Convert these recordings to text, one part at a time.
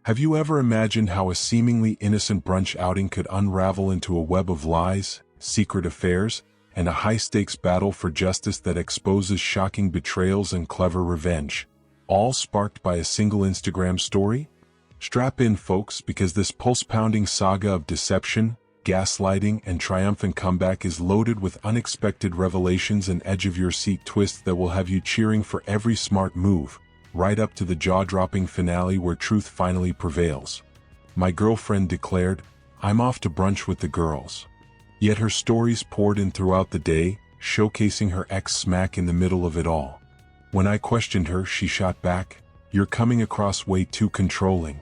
Have you ever imagined how a seemingly innocent brunch outing could unravel into a web of lies, secret affairs, and a high-stakes battle for justice that exposes shocking betrayals and clever revenge, all sparked by a single Instagram story? Strap in, folks, because this pulse-pounding saga of deception, gaslighting, and triumphant comeback is loaded with unexpected revelations and edge-of-your-seat twists that will have you cheering for every smart move, right up to the jaw-dropping finale where truth finally prevails. My girlfriend declared, "I'm off to brunch with the girls." Yet her stories poured in throughout the day, showcasing her ex smack in the middle of it all. When I questioned her, she shot back, "You're coming across way too controlling.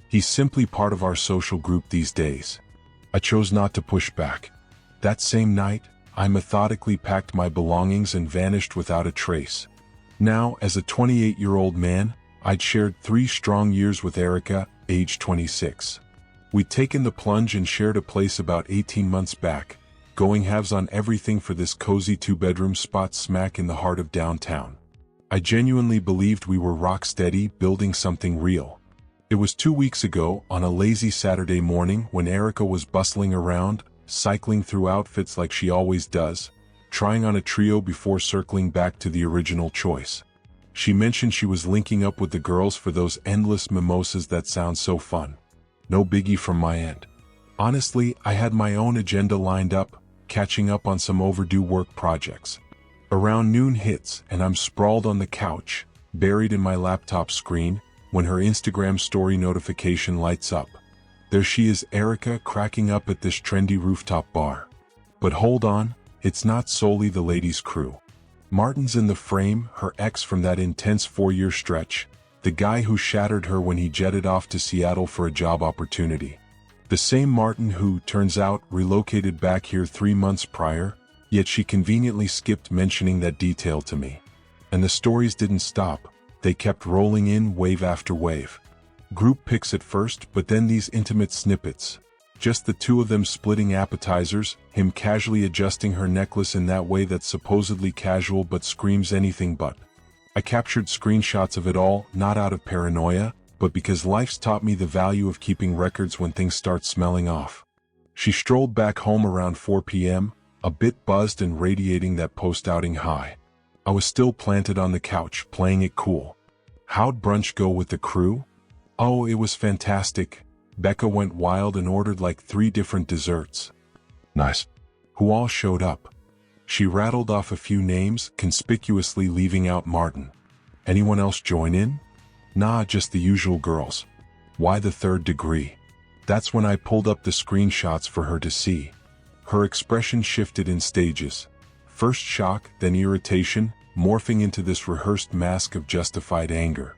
He's simply part of our social group these days." I chose not to push back. That same night, I methodically packed my belongings and vanished without a trace. Now, as a 28-year-old man, I'd shared 3 strong years with Erica, age 26. We'd taken the plunge and shared a place about 18 months back, going halves on everything for this cozy 2-bedroom spot smack in the heart of downtown. I genuinely believed we were rock steady, building something real. It was 2 weeks ago, on a lazy Saturday morning, when Erica was bustling around, cycling through outfits like she always does, trying on a trio before circling back to the original choice. She mentioned she was linking up with the girls for those endless mimosas that sound so fun. No biggie from my end. Honestly, I had my own agenda lined up, catching up on some overdue work projects. Around noon hits, and I'm sprawled on the couch, buried in my laptop screen, when her Instagram story notification lights up. There she is, Erica, cracking up at this trendy rooftop bar. But hold on, it's not solely the ladies' crew. Martin's in the frame, her ex from that intense 4-year stretch, the guy who shattered her when he jetted off to Seattle for a job opportunity. The same Martin who, turns out, relocated back here 3 months prior, yet she conveniently skipped mentioning that detail to me. And the stories didn't stop. They kept rolling in wave after wave. Group pics at first, but then these intimate snippets. Just the two of them splitting appetizers, him casually adjusting her necklace in that way that's supposedly casual but screams anything but. I captured screenshots of it all, not out of paranoia, but because life's taught me the value of keeping records when things start smelling off. She strolled back home around 4 p.m., a bit buzzed and radiating that post-outing high. I was still planted on the couch, playing it cool. How'd brunch go with the crew? Oh, it was fantastic. Becca went wild and ordered like 3 different desserts. Nice. Who all showed up? She rattled off a few names, conspicuously leaving out Martin. Anyone else join in? Nah, just the usual girls. Why the 3rd degree? That's when I pulled up the screenshots for her to see. Her expression shifted in stages. First shock, then irritation, morphing into this rehearsed mask of justified anger.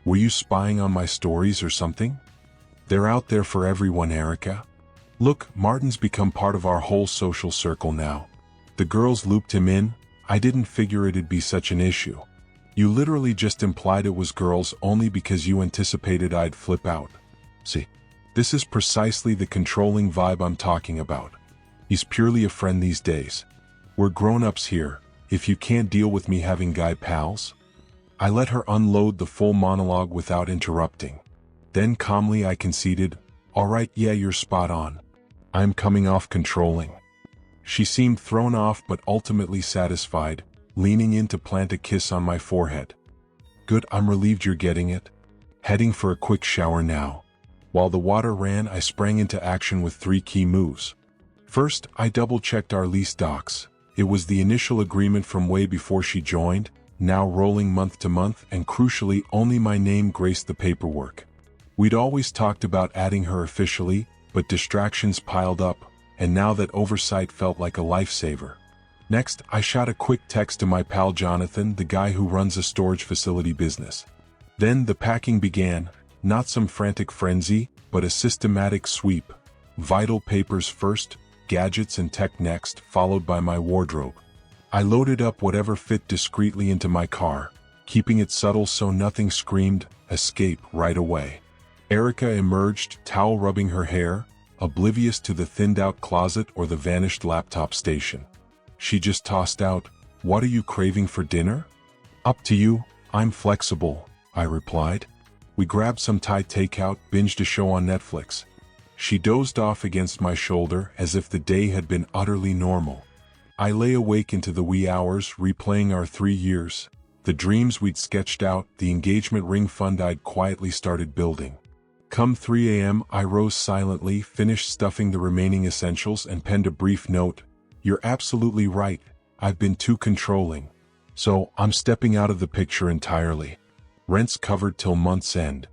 Were you spying on my stories or something? They're out there for everyone, Erica. Look, Martin's become part of our whole social circle now. The girls looped him in. I didn't figure it'd be such an issue. You literally just implied it was girls only because you anticipated I'd flip out. See, this is precisely the controlling vibe I'm talking about. He's purely a friend these days. We're grown-ups here, if you can't deal with me having guy pals. I let her unload the full monologue without interrupting. Then calmly I conceded, "All right, yeah, you're spot on. I'm coming off controlling." She seemed thrown off but ultimately satisfied, leaning in to plant a kiss on my forehead. "Good, I'm relieved you're getting it. Heading for a quick shower now." While the water ran, I sprang into action with 3 key moves. First, I double-checked our lease docs. It was the initial agreement from way before she joined, now rolling month to month, and crucially, only my name graced the paperwork. We'd always talked about adding her officially, but distractions piled up, and now that oversight felt like a lifesaver. Next, I shot a quick text to my pal Jonathan, the guy who runs a storage facility business. Then the packing began, not some frantic frenzy, but a systematic sweep. Vital papers first, gadgets and tech next, followed by my wardrobe. I loaded up whatever fit discreetly into my car, keeping it subtle so nothing screamed, "Escape," right away. Erica emerged, towel rubbing her hair, oblivious to the thinned-out closet or the vanished laptop station. She just tossed out, "What are you craving for dinner?" "Up to you, I'm flexible," I replied. We grabbed some Thai takeout, binged a show on Netflix. She dozed off against my shoulder as if the day had been utterly normal. I lay awake into the wee hours, replaying our 3 years, the dreams we'd sketched out, the engagement ring fund I'd quietly started building. Come 3 a.m., I rose silently, finished stuffing the remaining essentials, and penned a brief note. "You're absolutely right. I've been too controlling. So, I'm stepping out of the picture entirely. Rent's covered till month's end.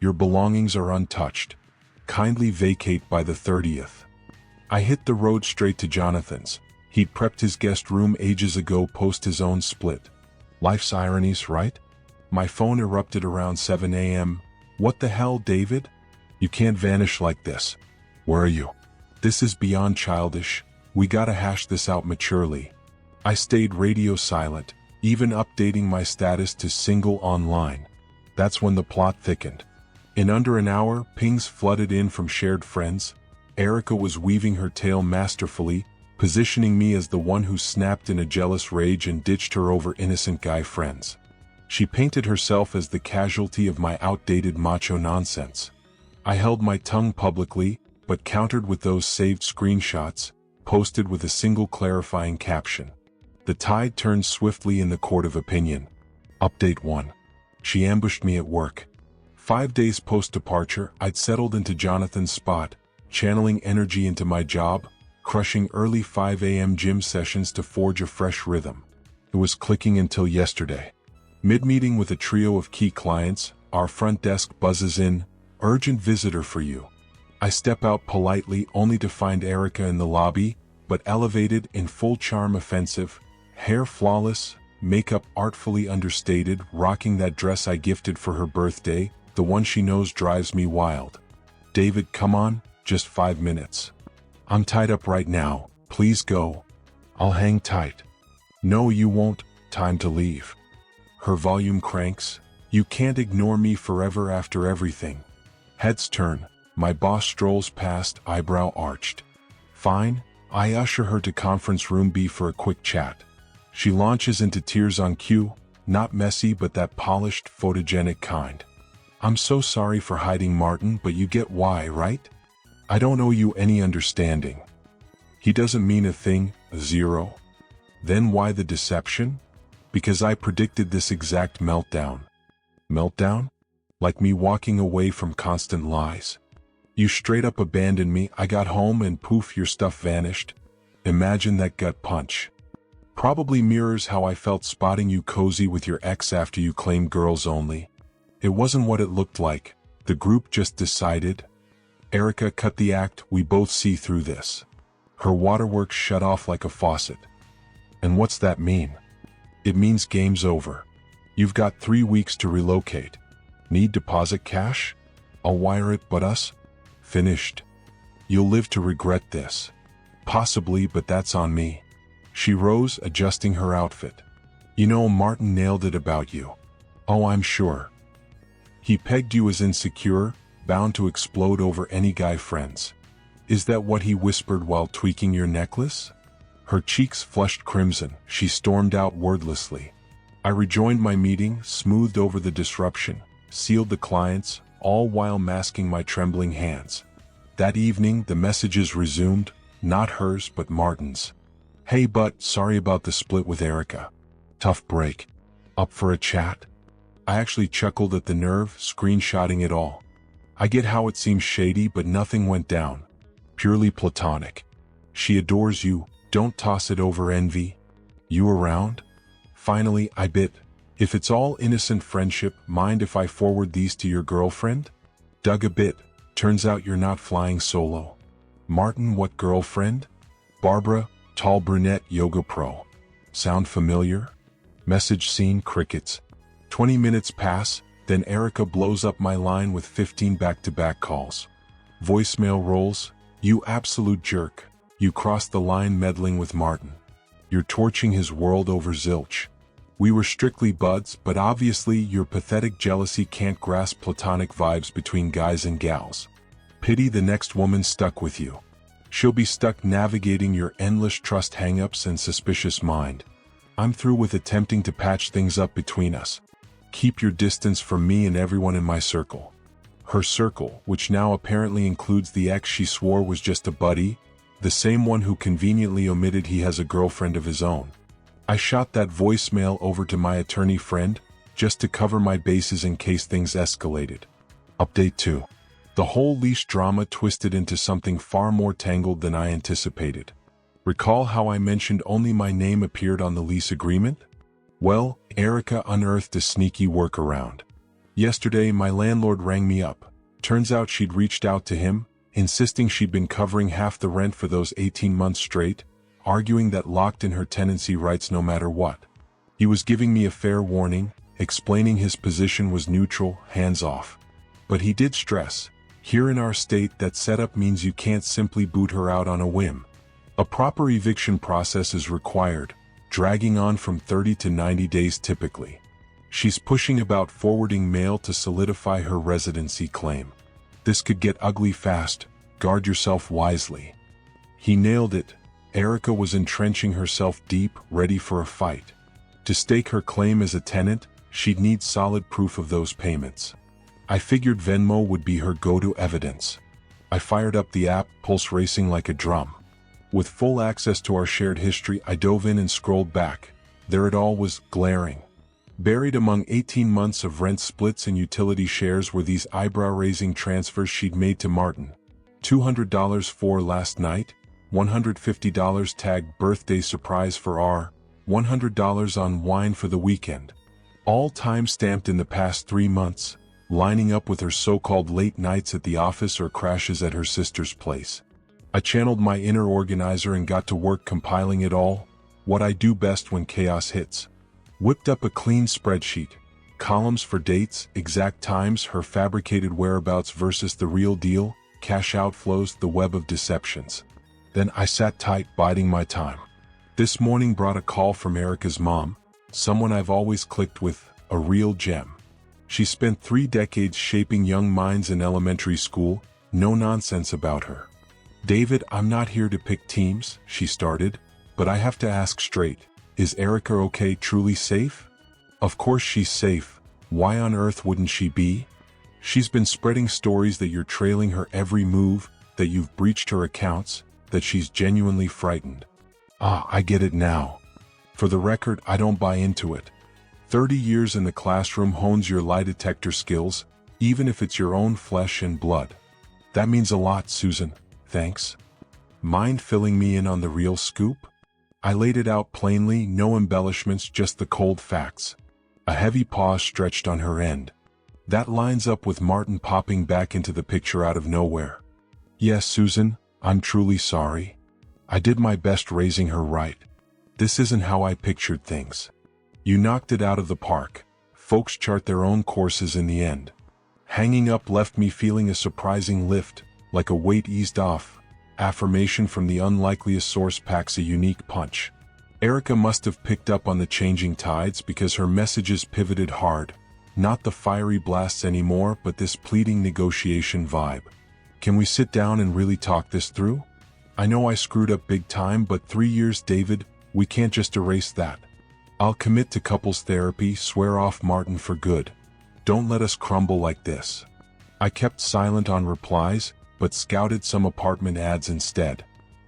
Your belongings are untouched. Kindly vacate by the 30th. I hit the road straight to Jonathan's. He'd prepped his guest room ages ago post his own split. Life's ironies, right? My phone erupted around 7 a.m. "What the hell, David? You can't vanish like this. Where are you? This is beyond childish. We gotta hash this out maturely." I stayed radio silent, even updating my status to single online. That's when the plot thickened. In under an hour, pings flooded in from shared friends. Erica was weaving her tale masterfully, positioning me as the one who snapped in a jealous rage and ditched her over innocent guy friends. She painted herself as the casualty of my outdated macho nonsense. I held my tongue publicly, but countered with those saved screenshots, posted with a single clarifying caption. The tide turned swiftly in the court of opinion. Update 1. She ambushed me at work. 5 days post-departure, I'd settled into Jonathan's spot, channeling energy into my job, crushing early 5 a.m. gym sessions to forge a fresh rhythm. It was clicking until yesterday. Mid-meeting with a trio of key clients, our front desk buzzes in, "Urgent visitor for you." I step out politely only to find Erica in the lobby, but elevated in full charm offensive, hair flawless, makeup artfully understated, rocking that dress I gifted for her birthday, the one she knows drives me wild. "David, come on, just 5 minutes. I'm tied up right now, please go." "I'll hang tight." "No, you won't, time to leave." Her volume cranks. "You can't ignore me forever after everything." Heads turn. My boss strolls past, eyebrow arched. "Fine." I usher her to conference room B for a quick chat. She launches into tears on cue, not messy but that polished, photogenic kind. "I'm so sorry for hiding Martin, but you get why, right? I don't owe you any understanding. He doesn't mean a thing, a zero." "Then why the deception?" "Because I predicted this exact meltdown." "Meltdown? Like me walking away from constant lies? You straight up abandoned me. I got home and poof, your stuff vanished. Imagine that gut punch." Probably mirrors how I felt spotting you cozy with your ex after you claimed girls only. It wasn't what it looked like. The group just decided. Erica, cut the act. We both see through this. Her waterworks shut off like a faucet. And what's that mean? It means game's over. You've got 3 weeks to relocate. Need deposit cash? I'll wire it, but us? Finished. You'll live to regret this. Possibly, but that's on me. She rose, adjusting her outfit. "You know, Martin nailed it about you." "Oh, I'm sure. He pegged you as insecure, bound to explode over any guy friends." "Is that what he whispered while tweaking your necklace?" Her cheeks flushed crimson. She stormed out wordlessly. I rejoined my meeting, smoothed over the disruption, sealed the clients, all while masking my trembling hands. That evening, the messages resumed, not hers but Martin's. "Hey, but sorry about the split with Erica. Tough break. Up for a chat?" I actually chuckled at the nerve, screenshotting it all. "I get how it seems shady, but nothing went down. Purely platonic. She adores you. Don't toss it over envy. You around?" Finally, I bit. "If it's all innocent friendship, mind if I forward these to your girlfriend?" Dug a bit. "Turns out you're not flying solo." "Martin, what girlfriend?" "Barbara, tall brunette yoga pro. Sound familiar?" Message seen, crickets. 20 minutes pass, then Erica blows up my line with 15 back-to-back calls. Voicemail rolls. "You absolute jerk. You crossed the line meddling with Martin. You're torching his world over zilch. We were strictly buds, but obviously your pathetic jealousy can't grasp platonic vibes between guys and gals. Pity the next woman stuck with you. She'll be stuck navigating your endless trust hang-ups and suspicious mind. I'm through with attempting to patch things up between us. Keep your distance from me and everyone in my circle. Her circle, which now apparently includes the ex she swore was just a buddy, the same one who conveniently omitted he has a girlfriend of his own. I shot that voicemail over to my attorney friend, just to cover my bases in case things escalated. Update 2. The whole leash drama twisted into something far more tangled than I anticipated. Recall how I mentioned only my name appeared on the lease agreement? Well, Erica unearthed a sneaky workaround. Yesterday, my landlord rang me up. Turns out she'd reached out to him, insisting she'd been covering half the rent for those 18 months straight, arguing that locked in her tenancy rights no matter what. He was giving me a fair warning, explaining his position was neutral, hands off. But he did stress, here in our state that setup means you can't simply boot her out on a whim. A proper eviction process is required, dragging on from 30 to 90 days typically. She's pushing about forwarding mail to solidify her residency claim. This could get ugly fast, guard yourself wisely. He nailed it. Erica was entrenching herself deep, ready for a fight. To stake her claim as a tenant, she'd need solid proof of those payments. I figured Venmo would be her go-to evidence. I fired up the app, pulse racing like a drum. With full access to our shared history, I dove in and scrolled back. There it all was, glaring. Buried among 18 months of rent splits and utility shares were these eyebrow-raising transfers she'd made to Martin. $200 for last night, $150 tagged birthday surprise for R, $100 on wine for the weekend. All time-stamped in the past 3 months, lining up with her so-called late nights at the office or crashes at her sister's place. I channeled my inner organizer and got to work compiling it all, what I do best when chaos hits. Whipped up a clean spreadsheet, columns for dates, exact times, her fabricated whereabouts versus the real deal, cash outflows, the web of deceptions. Then I sat tight, biding my time. This morning brought a call from Erica's mom, someone I've always clicked with, a real gem. She spent 3 decades shaping young minds in elementary school, no nonsense about her. David, I'm not here to pick teams, she started, but I have to ask straight, is Erica okay, truly safe? Of course she's safe, why on earth wouldn't she be? She's been spreading stories that you're trailing her every move, that you've breached her accounts, that she's genuinely frightened. Ah, I get it now. For the record, I don't buy into it. 30 years in the classroom hones your lie detector skills, even if it's your own flesh and blood. That means a lot, Susan, thanks. Mind filling me in on the real scoop? I laid it out plainly, no embellishments, just the cold facts. A heavy pause stretched on her end. That lines up with Martin popping back into the picture out of nowhere. Yes, Susan, I'm truly sorry. I did my best raising her right. This isn't how I pictured things. You knocked it out of the park. Folks chart their own courses in the end. Hanging up left me feeling a surprising lift, like a weight eased off. Affirmation from the unlikeliest source packs a unique punch. Erica must have picked up on the changing tides because her messages pivoted hard. Not the fiery blasts anymore, but this pleading negotiation vibe. Can we sit down and really talk this through? I know I screwed up big time, but 3 years, David, we can't just erase that. I'll commit to couples therapy, swear off Martin for good. Don't let us crumble like this. I kept silent on replies, but scouted some apartment ads instead.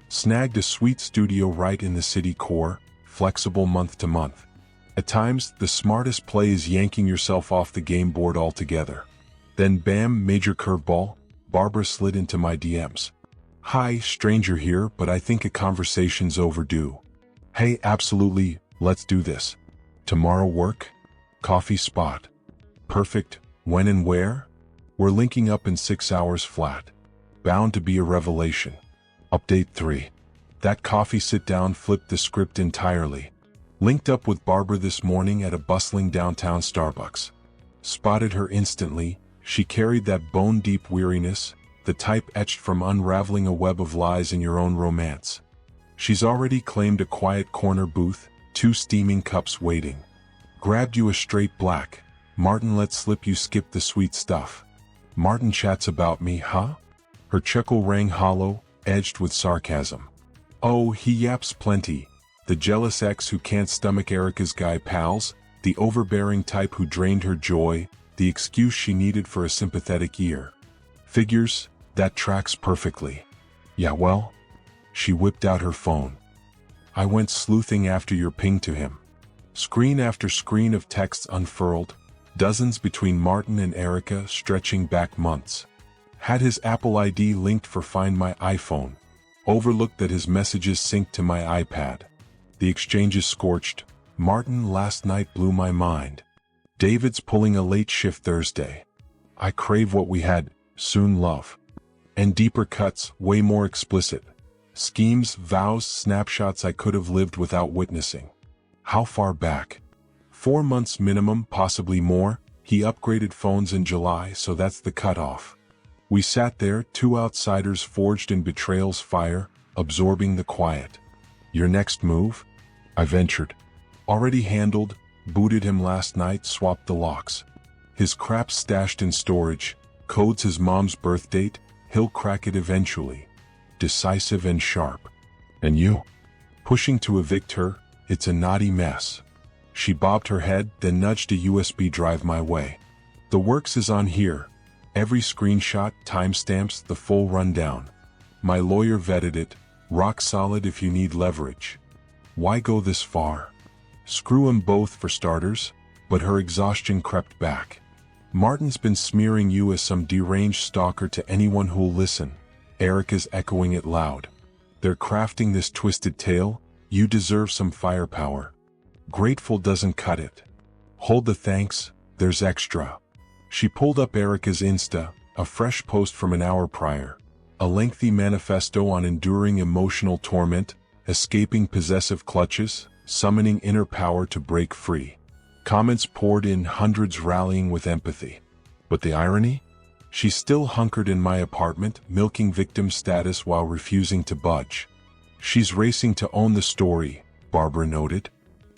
Snagged a sweet studio right in the city core, flexible month to month. At times, the smartest play is yanking yourself off the game board altogether. Then bam, major curveball, Barbara slid into my DMs. Hi, stranger here, but I think a conversation's overdue. Hey, absolutely, let's do this. Tomorrow work? Coffee spot. Perfect, when and where? We're linking up in 6 hours flat. Bound to be a revelation. Update 3. That coffee sit-down flipped the script entirely. Linked up with Barbara this morning at a bustling downtown Starbucks. Spotted her instantly. She carried that bone-deep weariness, the type etched from unraveling a web of lies in your own romance. She's already claimed a quiet corner booth, 2 steaming cups waiting. Grabbed you a straight black. Martin let slip you skip the sweet stuff. Martin chats about me, huh? Her chuckle rang hollow, edged with sarcasm. Oh, he yaps plenty. The jealous ex who can't stomach Erica's guy pals, The overbearing type who drained her joy, the excuse she needed for a sympathetic ear. Figures, that tracks perfectly. Yeah, well? She whipped out her phone. I went sleuthing after your ping to him. Screen after screen of texts unfurled, dozens between Martin and Erica stretching back months. Had his Apple ID linked for Find My iPhone. Overlooked that his messages synced to my iPad. The exchanges scorched. Martin last night blew my mind. David's pulling a late shift Thursday. I crave what we had, soon love. And deeper cuts, way more explicit. Schemes, vows, snapshots I could have lived without witnessing. How far back? 4 months minimum, possibly more. He upgraded phones in July, so that's the cutoff. We sat there, two outsiders forged in betrayal's fire, absorbing the quiet. Your next move? I ventured. Already handled, booted him last night, swapped the locks. His crap's stashed in storage, codes his mom's birth date, he'll crack it eventually. Decisive and sharp. And you? Pushing to evict her, it's a knotty mess. She bobbed her head, then nudged a USB drive my way. The works is on here. Every screenshot, timestamps, the full rundown. My lawyer vetted it, rock solid if you need leverage. Why go this far? Screw 'em both for starters, but her exhaustion crept back. Martin's been smearing you as some deranged stalker to anyone who'll listen. Erica's echoing it loud. They're crafting this twisted tale, you deserve some firepower. Grateful doesn't cut it. Hold the thanks, there's extra. She pulled up Erica's Insta, a fresh post from an hour prior. A lengthy manifesto on enduring emotional torment, escaping possessive clutches, summoning inner power to break free. Comments poured in, hundreds rallying with empathy. But the irony? She's still hunkered in my apartment, milking victim status while refusing to budge. She's racing to own the story, Barbara noted.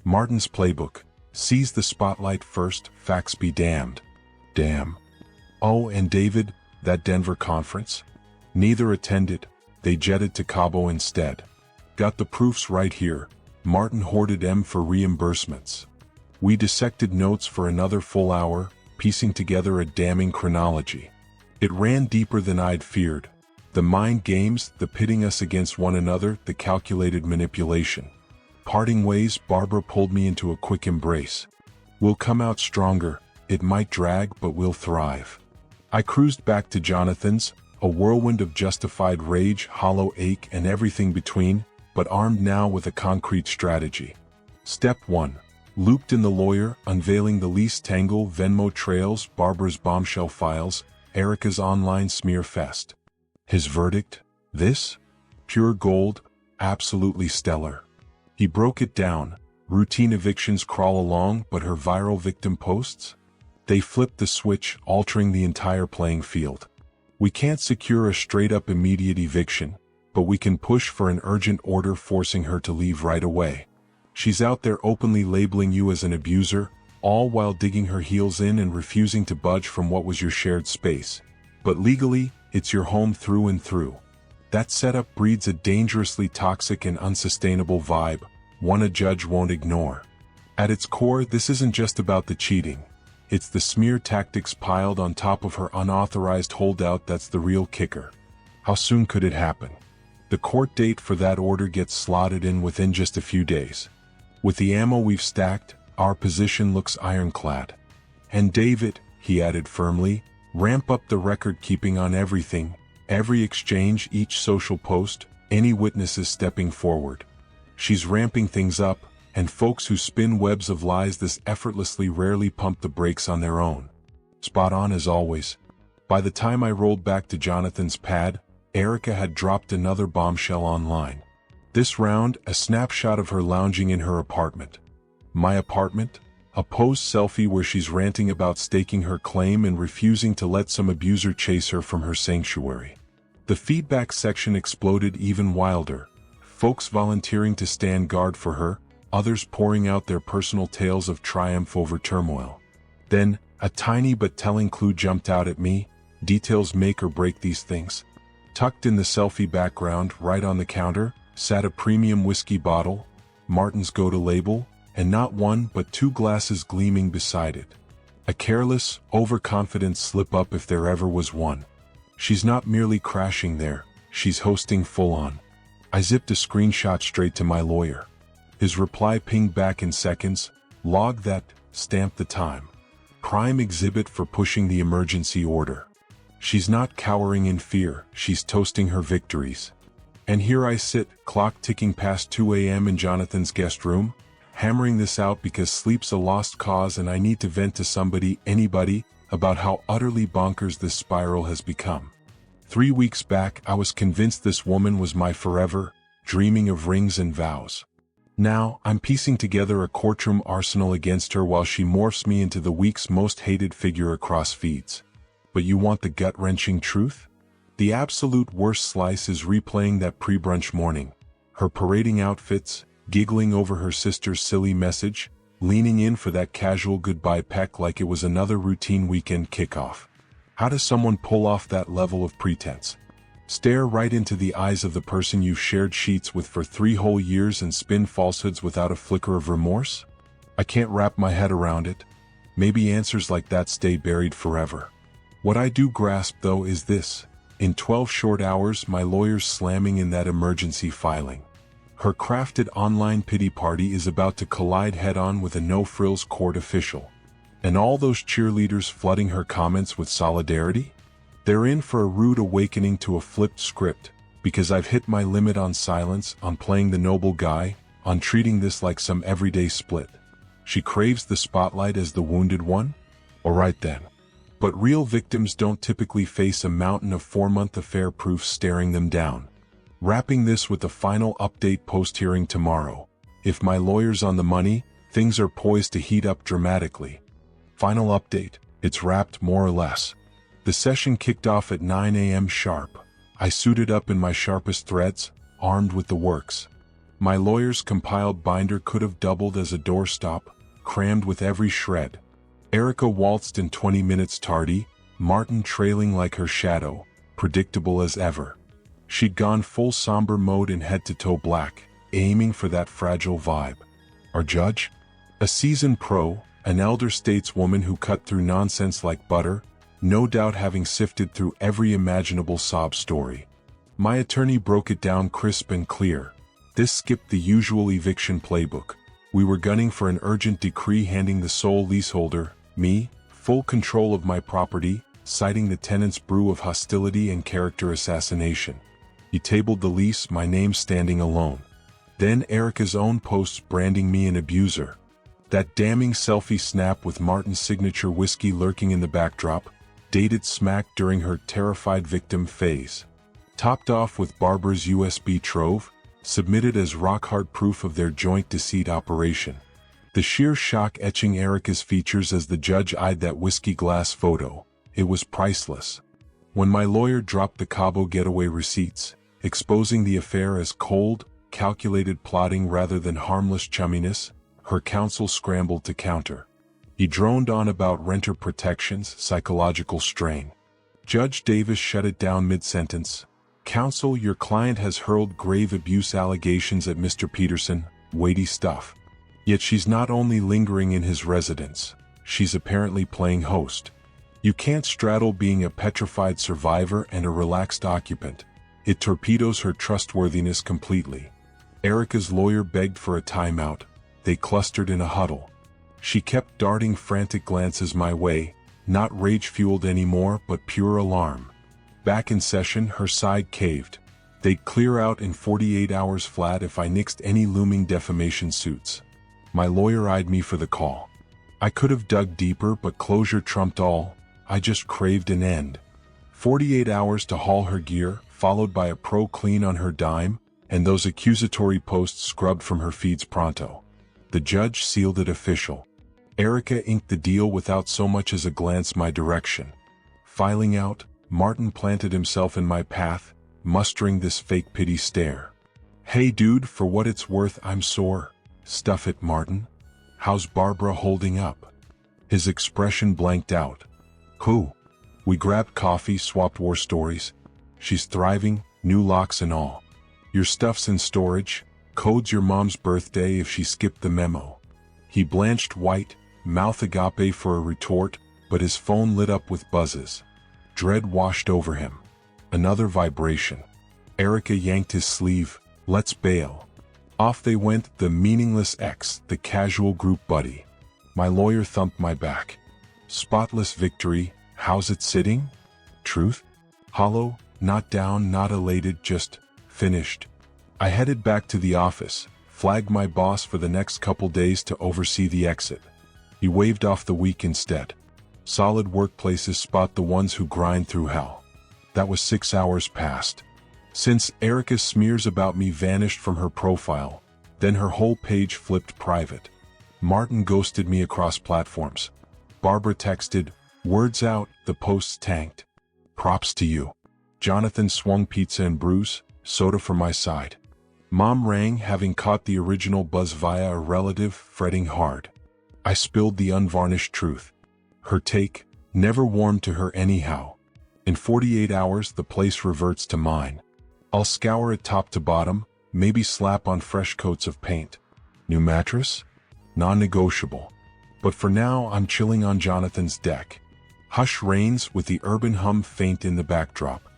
Martin's playbook. Seize the spotlight first, facts be damned. Damn. Oh, and David, that Denver conference? Neither attended, they jetted to Cabo instead. Got the proofs right here. Martin hoarded M for reimbursements. We dissected notes for another full hour, piecing together a damning chronology. It ran deeper than I'd feared. The mind games, the pitting us against one another, the calculated manipulation. Parting ways, Barbara pulled me into a quick embrace. We'll come out stronger. It might drag, but we'll thrive. I cruised back to Jonathan's, a whirlwind of justified rage, hollow ache, and everything between, but armed now with a concrete strategy. Step 1. Looped in the lawyer, unveiling the lease tangle, Venmo trails, Barbara's bombshell files, Erica's online smear fest. His verdict? This? Pure gold, absolutely stellar. He broke it down. Routine evictions crawl along, but her viral victim posts? They flipped the switch, altering the entire playing field. We can't secure a straight-up immediate eviction, but we can push for an urgent order forcing her to leave right away. She's out there openly labeling you as an abuser, all while digging her heels in and refusing to budge from what was your shared space. But legally, it's your home through and through. That setup breeds a dangerously toxic and unsustainable vibe, one a judge won't ignore. At its core, this isn't just about the cheating. It's the smear tactics piled on top of her unauthorized holdout that's the real kicker. How soon could it happen? The court date for that order gets slotted in within just a few days. With the ammo we've stacked, our position looks ironclad. And David, he added firmly, ramp up the record-keeping on everything, every exchange, each social post, any witnesses stepping forward. She's ramping things up, and folks who spin webs of lies this effortlessly rarely pump the brakes on their own. Spot on as always. By the time I rolled back to Jonathan's pad, Erica had dropped another bombshell online. This round, a snapshot of her lounging in her apartment. My apartment? A posed selfie where she's ranting about staking her claim and refusing to let some abuser chase her from her sanctuary. The feedback section exploded even wilder. Folks volunteering to stand guard for her, others pouring out their personal tales of triumph over turmoil. Then, a tiny but telling clue jumped out at me. Details make or break these things. Tucked in the selfie background, right on the counter, sat a premium whiskey bottle, Martin's go-to label, and not one but two glasses gleaming beside it. A careless, overconfident slip-up if there ever was one. She's not merely crashing there, she's hosting full-on. I zipped a screenshot straight to my lawyer. His reply pinged back in seconds, log that, stamp the time. Prime exhibit for pushing the emergency order. She's not cowering in fear, she's toasting her victories. And here I sit, clock ticking past 2 a.m. in Jonathan's guest room, hammering this out because sleep's a lost cause and I need to vent to somebody, anybody, about how utterly bonkers this spiral has become. 3 weeks back, I was convinced this woman was my forever, dreaming of rings and vows. Now, I'm piecing together a courtroom arsenal against her while she morphs me into the week's most hated figure across feeds. But you want the gut-wrenching truth? The absolute worst slice is replaying that pre-brunch morning. Her parading outfits, giggling over her sister's silly message, leaning in for that casual goodbye peck like it was another routine weekend kickoff. How does someone pull off that level of pretense? Stare right into the eyes of the person you've shared sheets with for 3 whole years and spin falsehoods without a flicker of remorse? I can't wrap my head around it. Maybe answers like that stay buried forever. What I do grasp, though, is this. In 12 short hours, my lawyer's slamming in that emergency filing. Her crafted online pity party is about to collide head-on with a no-frills court official. And all those cheerleaders flooding her comments with solidarity? They're in for a rude awakening to a flipped script, because I've hit my limit on silence, on playing the noble guy, on treating this like some everyday split. She craves the spotlight as the wounded one? Alright then. But real victims don't typically face a mountain of 4-month affair proofs staring them down. Wrapping this with the final update post-hearing tomorrow. If my lawyer's on the money, things are poised to heat up dramatically. Final update, it's wrapped more or less. The session kicked off at 9 a.m. sharp. I suited up in my sharpest threads, armed with the works. My lawyer's compiled binder could have doubled as a doorstop, crammed with every shred. Erica waltzed in 20 minutes tardy, Martin trailing like her shadow, predictable as ever. She'd gone full somber mode in head-to-toe black, aiming for that fragile vibe. Our judge? A seasoned pro, an elder stateswoman who cut through nonsense like butter, no doubt having sifted through every imaginable sob story. My attorney broke it down crisp and clear. This skipped the usual eviction playbook. We were gunning for an urgent decree handing the sole leaseholder, me, full control of my property, citing the tenant's brew of hostility and character assassination. He tabled the lease, my name standing alone. Then Erica's own posts branding me an abuser. That damning selfie snap with Martin's signature whiskey lurking in the backdrop, dated smack during her terrified victim phase. Topped off with Barbara's USB trove, submitted as rock-hard proof of their joint deceit operation. The sheer shock etching Erica's features as the judge eyed that whiskey glass photo. It was priceless. When my lawyer dropped the Cabo getaway receipts, exposing the affair as cold, calculated plotting rather than harmless chumminess, her counsel scrambled to counter. He droned on about renter protections, psychological strain. Judge Davis shut it down mid-sentence. Counsel, your client has hurled grave abuse allegations at Mr. Peterson, weighty stuff. Yet she's not only lingering in his residence, she's apparently playing host. You can't straddle being a petrified survivor and a relaxed occupant. It torpedoes her trustworthiness completely. Erica's lawyer begged for a timeout. They clustered in a huddle. She kept darting frantic glances my way, not rage-fueled anymore but pure alarm. Back in session, her side caved. They'd clear out in 48 hours flat if I nixed any looming defamation suits. My lawyer eyed me for the call. I could have dug deeper, but closure trumped all. I just craved an end. 48 hours to haul her gear, followed by a pro clean on her dime, and those accusatory posts scrubbed from her feeds pronto. The judge sealed it official. Erica inked the deal without so much as a glance my direction. Filing out, Martin planted himself in my path, mustering this fake pity stare. Hey dude, for what it's worth, I'm sore. Stuff it, Martin. How's Barbara holding up? His expression blanked out. Who? We grabbed coffee, swapped war stories. She's thriving, new locks and all. Your stuff's in storage, code's your mom's birthday if she skipped the memo. He blanched white, mouth agape for a retort, but his phone lit up with buzzes. Dread washed over him. Another vibration. Erica yanked his sleeve. Let's bail. Off they went, the meaningless ex, the casual group buddy. My lawyer thumped my back. Spotless victory, how's it sitting? Truth? Hollow, not down, not elated, just finished. I headed back to the office, flagged my boss for the next couple days to oversee the exit. He waved off the week instead. Solid workplaces spot the ones who grind through hell. That was 6 hours past. Since Erica's smears about me vanished from her profile, then her whole page flipped private. Martin ghosted me across platforms. Barbara texted, words out, the posts tanked. Props to you. Jonathan swung pizza and brews, soda for my side. Mom rang, having caught the original buzz via a relative, fretting hard. I spilled the unvarnished truth. Her take, never warmed to her anyhow. In 48 hours the place reverts to mine. I'll scour it top to bottom, maybe slap on fresh coats of paint. New mattress? Non-negotiable. But for now I'm chilling on Jonathan's deck. Hush reigns with the urban hum faint in the backdrop.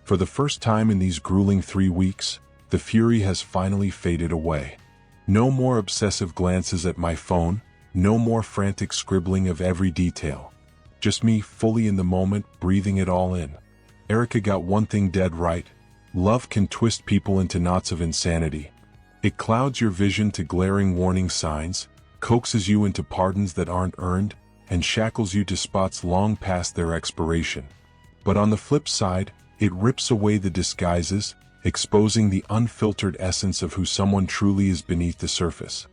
For the first time in these grueling 3 weeks, the fury has finally faded away. No more obsessive glances at my phone, no more frantic scribbling of every detail. Just me fully in the moment, breathing it all in. Erica got one thing dead right. Love can twist people into knots of insanity. It clouds your vision to glaring warning signs, coaxes you into pardons that aren't earned, and shackles you to spots long past their expiration. But on the flip side, it rips away the disguises, exposing the unfiltered essence of who someone truly is beneath the surface.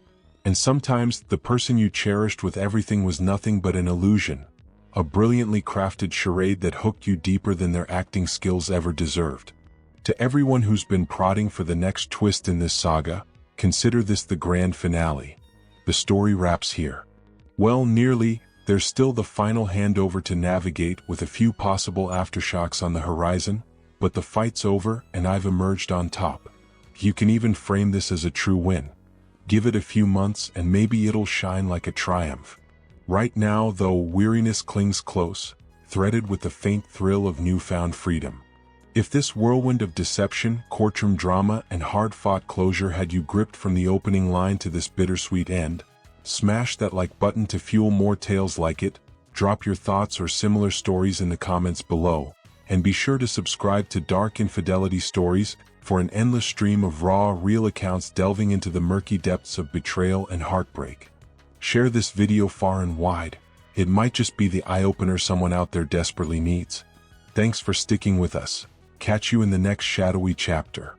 And sometimes, the person you cherished with everything was nothing but an illusion, a brilliantly crafted charade that hooked you deeper than their acting skills ever deserved. To everyone who's been prodding for the next twist in this saga, consider this the grand finale. The story wraps here. Well, nearly. There's still the final handover to navigate with a few possible aftershocks on the horizon, but the fight's over and I've emerged on top. You can even frame this as a true win. Give it a few months and maybe it'll shine like a triumph. Right now, though, weariness clings close, threaded with the faint thrill of newfound freedom. If this whirlwind of deception, courtroom drama, and hard-fought closure had you gripped from the opening line to this bittersweet end, smash that like button to fuel more tales like it, drop your thoughts or similar stories in the comments below, and be sure to subscribe to Dark Infidelity Stories for an endless stream of raw, real accounts delving into the murky depths of betrayal and heartbreak. Share this video far and wide. It might just be the eye-opener someone out there desperately needs. Thanks for sticking with us. Catch you in the next shadowy chapter.